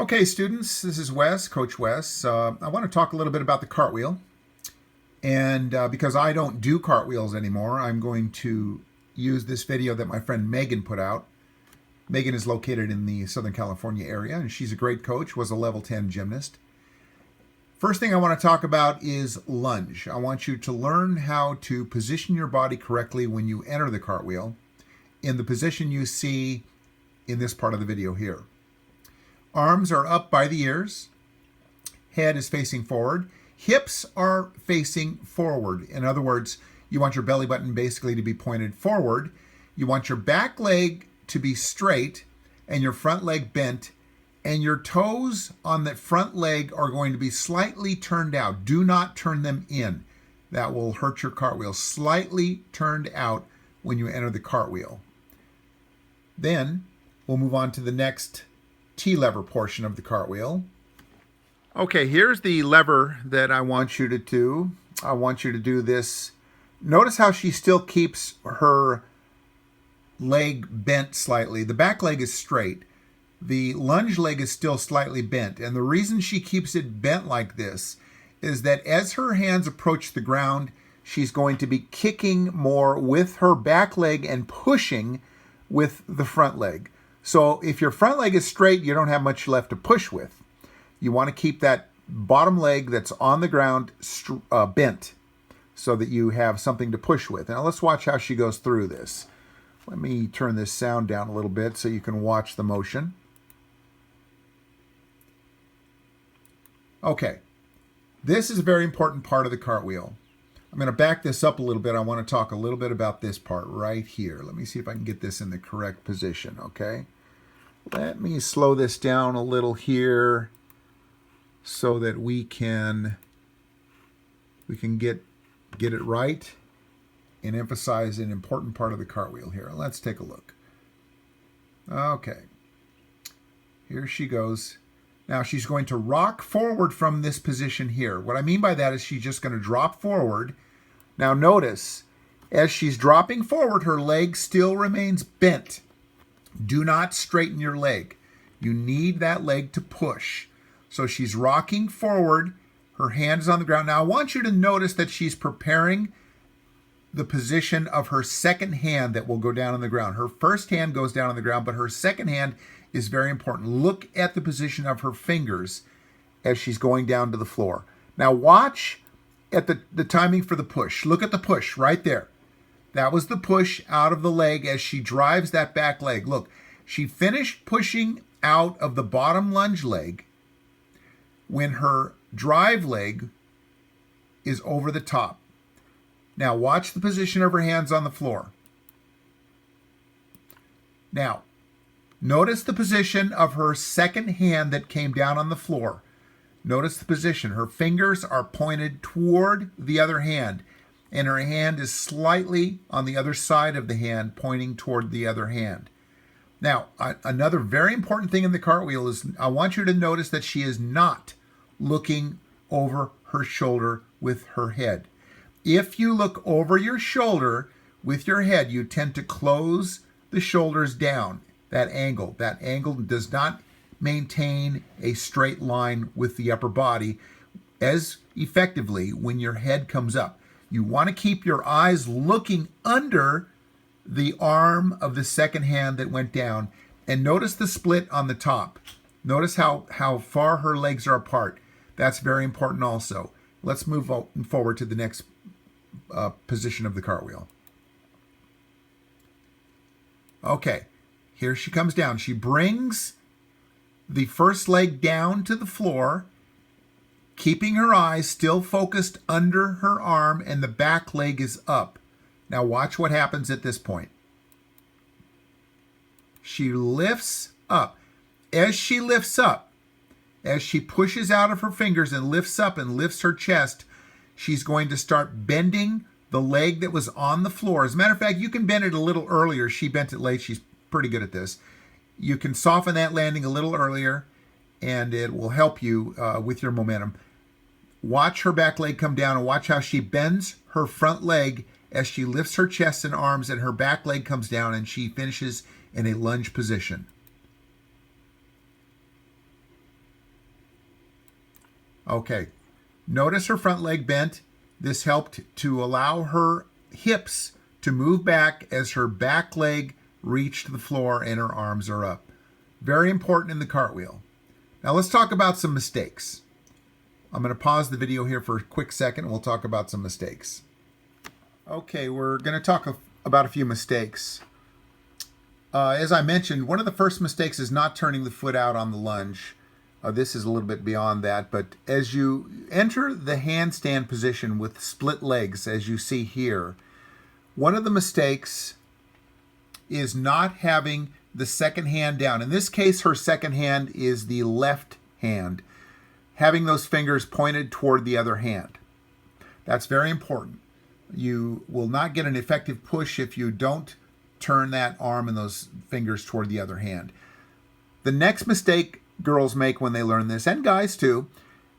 Okay, students, this is Wes, Coach Wes. I want to talk a little bit about the cartwheel. And because I don't do cartwheels anymore, I'm going to use this video that my friend Megan put out. Megan is located in the Southern California area, and she's a great coach, was a level 10 gymnast. First thing I want to talk about is lunge. I want you to learn how to position your body correctly when you enter the cartwheel in the position you see in this part of the video here. Arms are up by the ears. Head is facing forward. Hips are facing forward. In other words, you want your belly button basically to be pointed forward. You want your back leg to be straight and your front leg bent, and your toes on the front leg are going to be slightly turned out. Do not turn them in. That will hurt your cartwheel. Slightly turned out when you enter the cartwheel. Then we'll move on to the next T-lever portion of the cartwheel. Okay, here's the lever that I want you to do. I want you to do this. Notice how she still keeps her leg bent slightly. The back leg is straight. The lunge leg is still slightly bent. And the reason she keeps it bent like this is that as her hands approach the ground, she's going to be kicking more with her back leg and pushing with the front leg. So if your front leg is straight, you don't have much left to push with. You want to keep that bottom leg that's on the ground bent so that you have something to push with. Now let's watch how she goes through this. Let me turn this sound down a little bit so you can watch the motion. Okay, this is a very important part of the cartwheel. I'm going to back this up a little bit. I want to talk a little bit about this part right here. Let me see if I can get this in the correct position, okay? Let me slow this down a little here so that we can get it right and emphasize an important part of the cartwheel here. Let's take a look. Okay, here she goes. Now she's going to rock forward from this position here. What I mean by that is she's just going to drop forward. Now notice, as she's dropping forward, her leg still remains bent. Do not straighten your leg. You need that leg to push. So she's rocking forward. Her hand is on the ground. Now I want you to notice that she's preparing the position of her second hand that will go down on the ground. Her first hand goes down on the ground, but her second hand is very important. Look at the position of her fingers as she's going down to the floor. Now watch at the timing for the push. Look at the push right there. That was the push out of the leg as she drives that back leg. Look, she finished pushing out of the bottom lunge leg when her drive leg is over the top. Now watch the position of her hands on the floor. Now, notice the position of her second hand that came down on the floor. Notice the position. Her fingers are pointed toward the other hand, and her hand is slightly on the other side of the hand, pointing toward the other hand. Now, another very important thing in the cartwheel is I want you to notice that she is not looking over her shoulder with her head. If you look over your shoulder with your head, you tend to close the shoulders down. That angle does not maintain a straight line with the upper body as effectively when your head comes up. You want to keep your eyes looking under the arm of the second hand that went down, and notice the split on the top. Notice how far her legs are apart. That's very important also. Let's move forward to the next position of the cartwheel. Okay, here she comes down. She brings the first leg down to the floor, keeping her eyes still focused under her arm, and the back leg is up. Now watch what happens at this point. She lifts up. As she lifts up, as she pushes out of her fingers and lifts up and lifts her chest, she's going to start bending the leg that was on the floor. As a matter of fact, you can bend it a little earlier. She bent it late. She's pretty good at this. You can soften that landing a little earlier, and it will help you with your momentum. Watch her back leg come down, and watch how she bends her front leg as she lifts her chest and arms, and her back leg comes down, and she finishes in a lunge position. Okay. Notice her front leg bent. This helped to allow her hips to move back as her back leg reached the floor and her arms are up. Very important in the cartwheel. Now let's talk about some mistakes. I'm going to pause the video here for a quick second and we'll talk about some mistakes. Okay, we're going to talk about a few mistakes. As I mentioned, one of the first mistakes is not turning the foot out on the lunge. This is a little bit beyond that, but as you enter the handstand position with split legs, as you see here, one of the mistakes is not having the second hand down. In this case, her second hand is the left hand, having those fingers pointed toward the other hand. That's very important. You will not get an effective push if you don't turn that arm and those fingers toward the other hand. The next mistake girls make when they learn this, and guys too,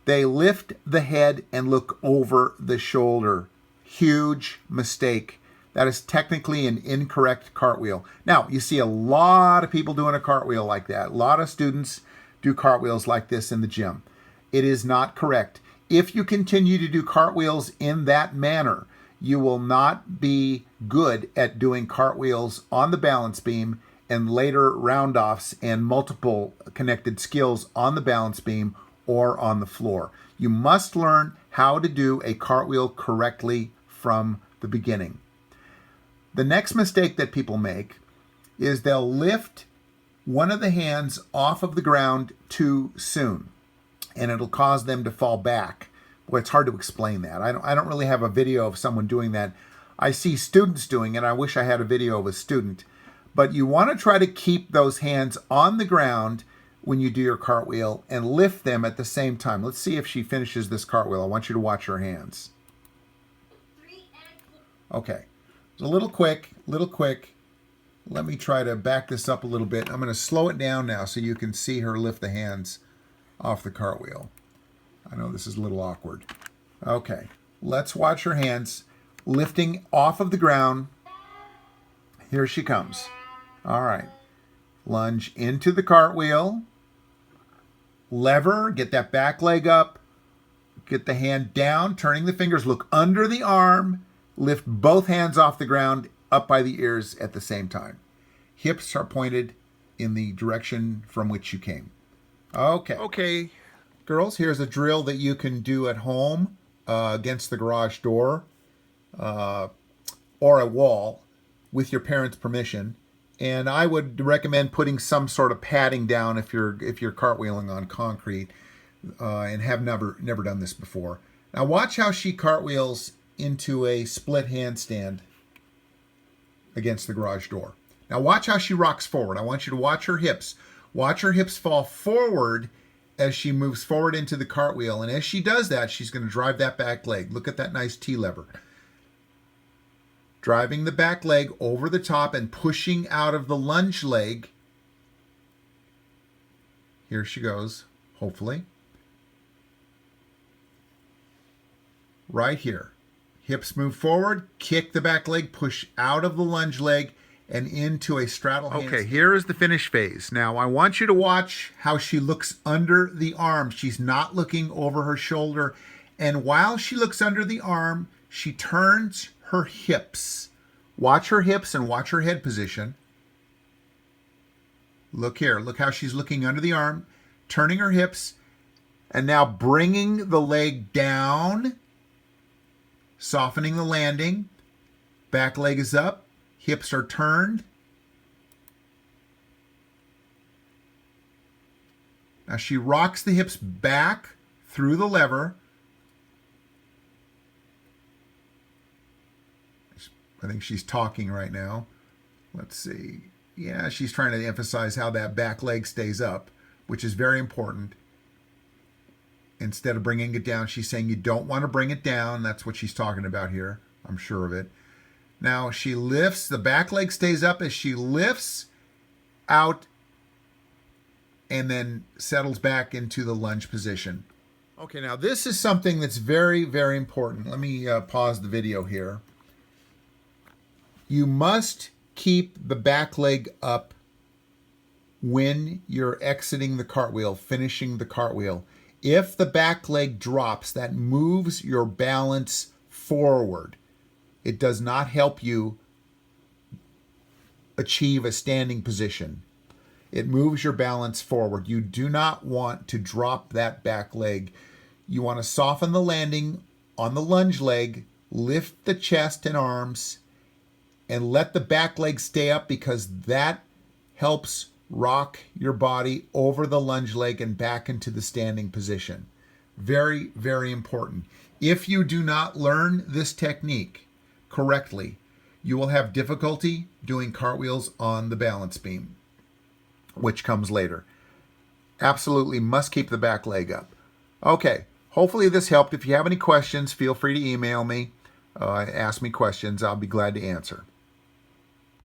they lift the head and look over the shoulder. Huge mistake. That is technically an incorrect cartwheel. Now, you see a lot of people doing a cartwheel like that. A lot of students do cartwheels like this in the gym. It is not correct. If you continue to do cartwheels in that manner, you will not be good at doing cartwheels on the balance beam and later round-offs and multiple connected skills on the balance beam or on the floor. You must learn how to do a cartwheel correctly from the beginning. The next mistake that people make is they'll lift one of the hands off of the ground too soon, and it'll cause them to fall back. Boy, it's hard to explain that. I don't really have a video of someone doing that. I see students doing it. I wish I had a video of a student. But you want to try to keep those hands on the ground when you do your cartwheel and lift them at the same time. Let's see if she finishes this cartwheel. I want you to watch her hands. Okay. It's a little quick. Let me try to back this up a little bit. I'm going to slow it down now so you can see her lift the hands off the cartwheel. I know this is a little awkward. Okay. Let's watch her hands lifting off of the ground. Here she comes. All right. Lunge into the cartwheel. Lever, get that back leg up. Get the hand down, turning the fingers, look under the arm. Lift both hands off the ground, up by the ears at the same time. Hips are pointed in the direction from which you came. Okay. Girls, here's a drill that you can do at home against the garage door or a wall with your parents' permission. And I would recommend putting some sort of padding down if you're cartwheeling on concrete and have never done this before. Now watch how she cartwheels into a split handstand against the garage door. Now watch how she rocks forward. I want you to watch her hips. Watch her hips fall forward as she moves forward into the cartwheel. And as she does that, she's going to drive that back leg. Look at that nice T-lever. Driving the back leg over the top and pushing out of the lunge leg. Here she goes, hopefully. Right here. Hips move forward, kick the back leg, push out of the lunge leg and into a straddle handstand. Okay, here is the finish phase. Now, I want you to watch how she looks under the arm. She's not looking over her shoulder. And while she looks under the arm, she turns her hips. Watch her hips and watch her head position. Look here. Look how she's looking under the arm, turning her hips, and now bringing the leg down, softening the landing. Back leg is up. Hips are turned. Now she rocks the hips back through the lever. I think she's talking right now. Let's see. Yeah, she's trying to emphasize how that back leg stays up, which is very important. Instead of bringing it down, she's saying you don't want to bring it down. That's what she's talking about here. I'm sure of it. Now she lifts, the back leg stays up as she lifts out and then settles back into the lunge position. Okay, now this is something that's very, very important. Let me pause the video here. You must keep the back leg up when you're exiting the cartwheel, finishing the cartwheel. If the back leg drops, that moves your balance forward. It does not help you achieve a standing position. It moves your balance forward. You do not want to drop that back leg. You want to soften the landing on the lunge leg, lift the chest and arms, and let the back leg stay up, because that helps rock your body over the lunge leg and back into the standing position. Very, very important. If you do not learn this technique correctly, you will have difficulty doing cartwheels on the balance beam, which comes later. Absolutely must keep the back leg up. Okay, hopefully this helped. If you have any questions, feel free to email me. Ask me questions. I'll be glad to answer.